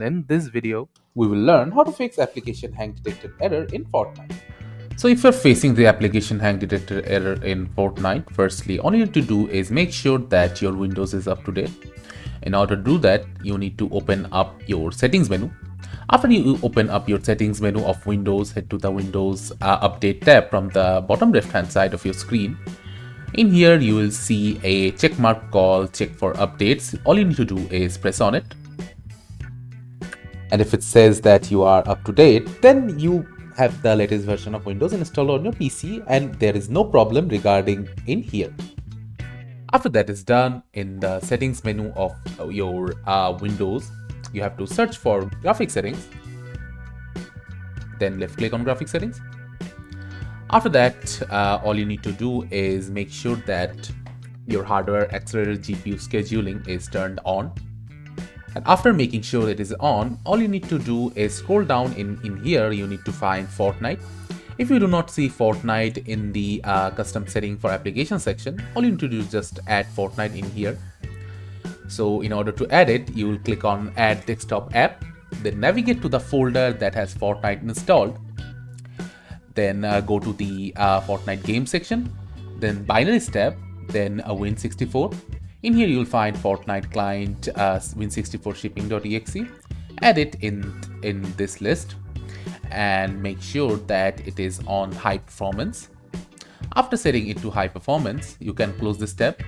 In this video, we will learn how to fix application hang detected error in Fortnite. so if you're facing the application hang detected error in Fortnite, firstly, all you need to do is make sure that your Windows is up to date. In order to do that, you need to open up your settings menu. After you open up your settings menu of Windows, head to the Windows Update tab from the bottom left hand side of your screen. In here, you will see a check mark called Check for Updates. All you need to do is press on it. And if it says that you are up to date, then you have the latest version of Windows installed on your PC and there is no problem regarding in here. After that is done, in the settings menu of your Windows, you have to search for graphic settings, then left click on graphic settings. After that, all you need to do is make sure that your hardware accelerated GPU scheduling is turned on. And after making sure it is on, all you need to do is scroll down in here. You need to find Fortnite. If you do not see Fortnite in the custom setting for application section, all you need to do is just add Fortnite in here. So in order to add it, you will click on Add Desktop App, then navigate to the folder that has Fortnite installed. Then go to the Fortnite game section, then Binaries tab, then Win64. In here you'll find Fortnite client Win64 shipping.exe. Add it in this list and make sure that it is on high performance. After setting it to high performance, you can close this tab.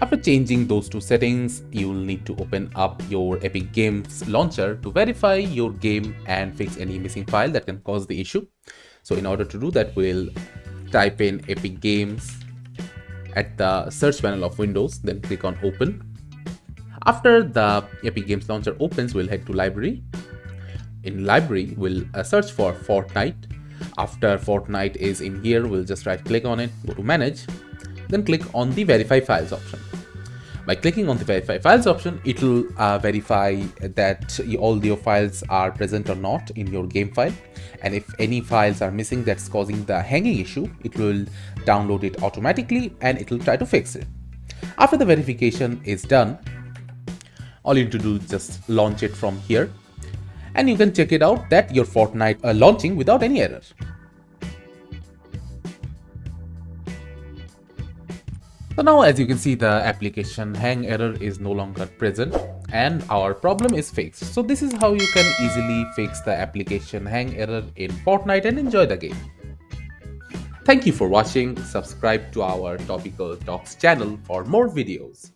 After changing those two settings, you will need to open up your Epic Games launcher to verify your game and fix any missing file that can cause the issue. So in order to do that, we'll type in Epic Games at the search panel of Windows, then click on Open. After the Epic Games launcher opens, we'll head to Library. In Library, we'll search for Fortnite. After Fortnite is in here, we'll just right click on it, go to Manage, then click on the Verify Files option. By clicking on the Verify Files option, it will verify that all your files are present or not in your game file. And if any files are missing that's causing the hanging issue, it will download it automatically and it will try to fix it. After the verification is done, all you need to do is just launch it from here. And you can check it out that your Fortnite launching without any error. So now as you can see, the application hang error is no longer present and our problem is fixed. So this is how you can easily fix the application hang error in Fortnite and enjoy the game. Thank you for watching. Subscribe to our Topical Talks channel for more videos.